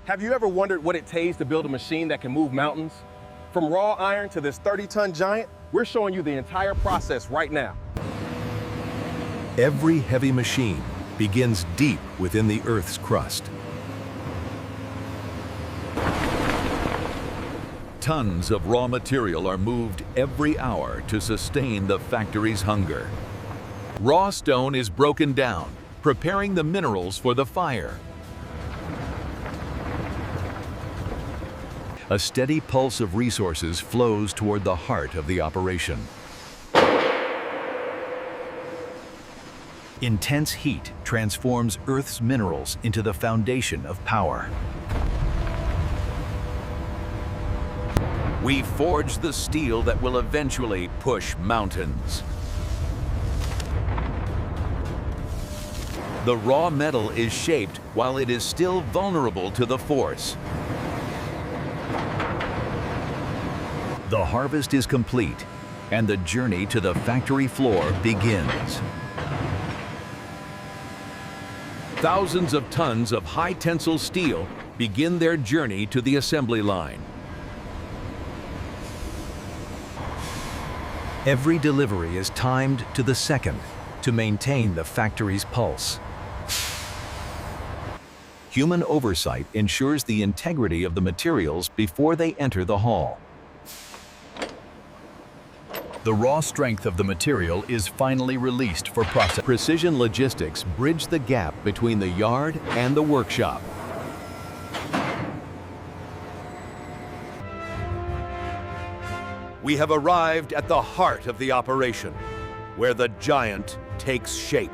Have you ever wondered what it takes to build a machine that can move mountains? From raw iron to this 30-ton giant, we're showing you the entire process right now. Every heavy machine begins deep within the Earth's crust. Tons of raw material are moved every hour to sustain the factory's hunger. Raw stone is broken down, preparing the minerals for the fire. A steady pulse of resources flows toward the heart of the operation. Intense heat transforms Earth's minerals into the foundation of power. We forge the steel that will eventually push mountains. The raw metal is shaped while it is still vulnerable to the force. The harvest is complete, and the journey to the factory floor begins. Thousands of tons of high-tensile steel begin their journey to the assembly line. Every delivery is timed to the second to maintain the factory's pulse. Human oversight ensures the integrity of the materials before they enter the hall. The raw strength of the material is finally released for process. Precision logistics bridge the gap between the yard and the workshop. We have arrived at the heart of the operation, where the giant takes shape.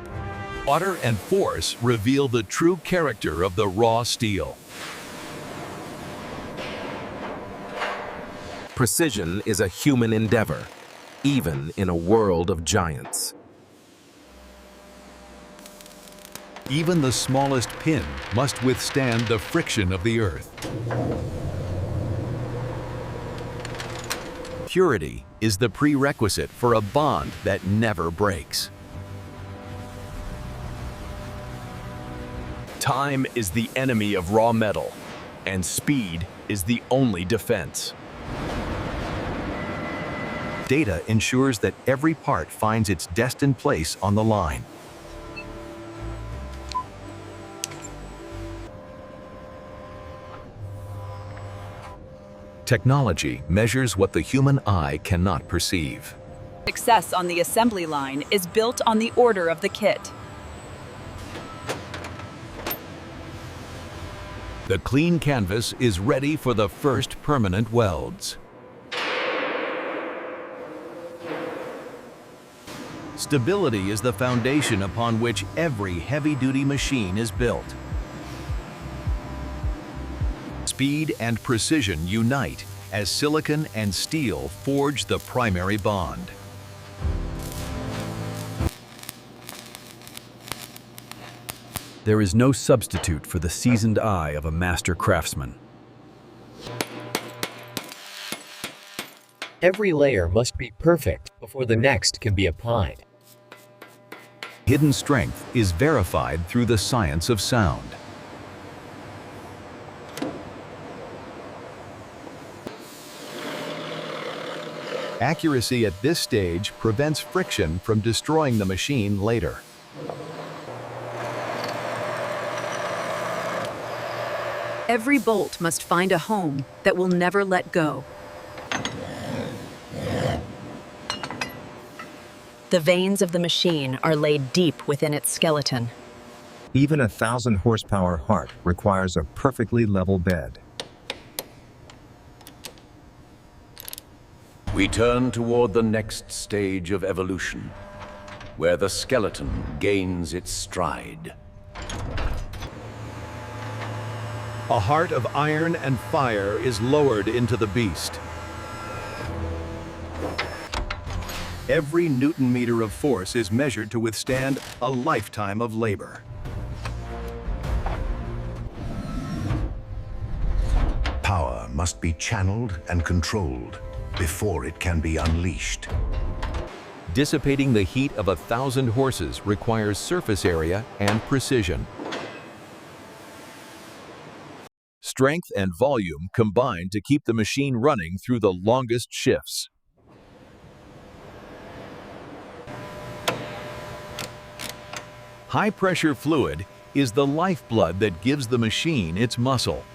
Water and force reveal the true character of the raw steel. Precision is a human endeavor, even in a world of giants. Even the smallest pin must withstand the friction of the earth. Purity is the prerequisite for a bond that never breaks. Time is the enemy of raw metal, and speed is the only defense. Data ensures that every part finds its destined place on the line. Technology measures what the human eye cannot perceive. Success on the assembly line is built on the order of the kit. The clean canvas is ready for the first permanent welds. Stability is the foundation upon which every heavy-duty machine is built. Speed and precision unite as silicon and steel forge the primary bond. There is no substitute for the seasoned eye of a master craftsman. Every layer must be perfect before the next can be applied. Hidden strength is verified through the science of sound. Accuracy at this stage prevents friction from destroying the machine later. Every bolt must find a home that will never let go. The veins of the machine are laid deep within its skeleton. Even a 1,000 horsepower heart requires a perfectly level bed. We turn toward the next stage of evolution, where the skeleton gains its stride. A heart of iron and fire is lowered into the beast. Every Newton meter of force is measured to withstand a lifetime of labor. Power must be channeled and controlled before it can be unleashed. Dissipating the heat of 1,000 horses requires surface area and precision. Strength and volume combine to keep the machine running through the longest shifts. High-pressure fluid is the lifeblood that gives the machine its muscle.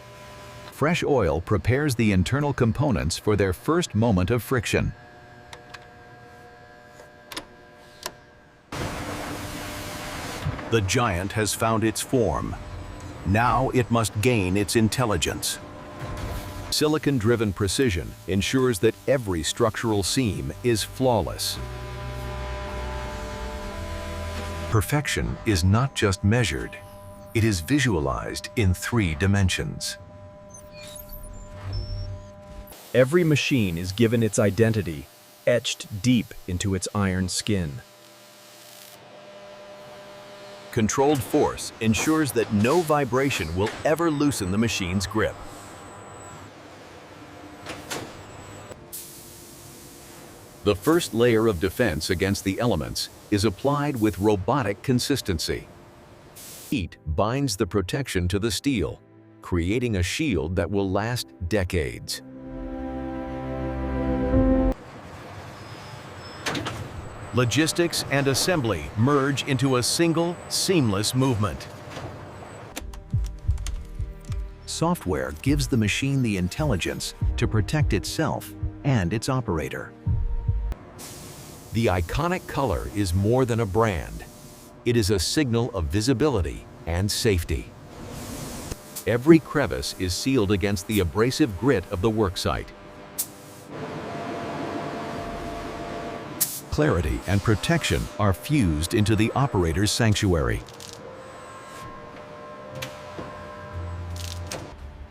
Fresh oil prepares the internal components for their first moment of friction. The giant has found its form. Now it must gain its intelligence. Silicon-driven precision ensures that every structural seam is flawless. Perfection is not just measured, it is visualized in 3 dimensions. Every machine is given its identity, etched deep into its iron skin. Controlled force ensures that no vibration will ever loosen the machine's grip. The first layer of defense against the elements is applied with robotic consistency. Heat binds the protection to the steel, creating a shield that will last decades. Logistics and assembly merge into a single, seamless movement. Software gives the machine the intelligence to protect itself and its operator. The iconic color is more than a brand. It is a signal of visibility and safety. Every crevice is sealed against the abrasive grit of the worksite. Clarity and protection are fused into the operator's sanctuary.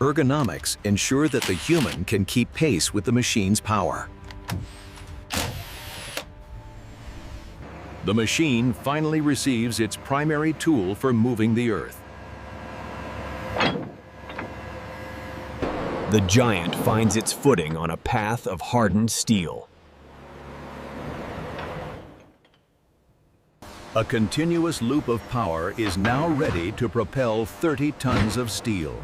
Ergonomics ensure that the human can keep pace with the machine's power. The machine finally receives its primary tool for moving the earth. The giant finds its footing on a path of hardened steel. A continuous loop of power is now ready to propel 30 tons of steel.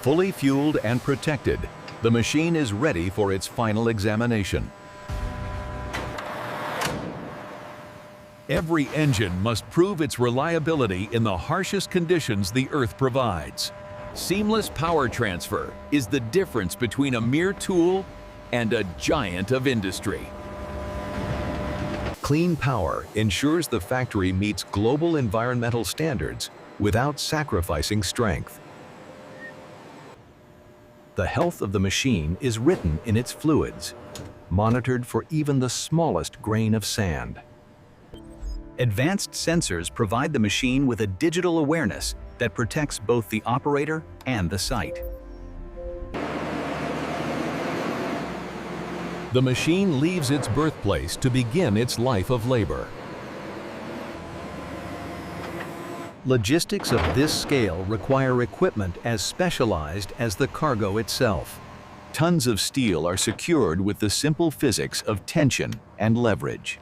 Fully fueled and protected, the machine is ready for its final examination. Every engine must prove its reliability in the harshest conditions the Earth provides. Seamless power transfer is the difference between a mere tool and a giant of industry. Clean power ensures the factory meets global environmental standards without sacrificing strength. The health of the machine is written in its fluids, monitored for even the smallest grain of sand. Advanced sensors provide the machine with a digital awareness that protects both the operator and the site. The machine leaves its birthplace to begin its life of labor. Logistics of this scale require equipment as specialized as the cargo itself. Tons of steel are secured with the simple physics of tension and leverage.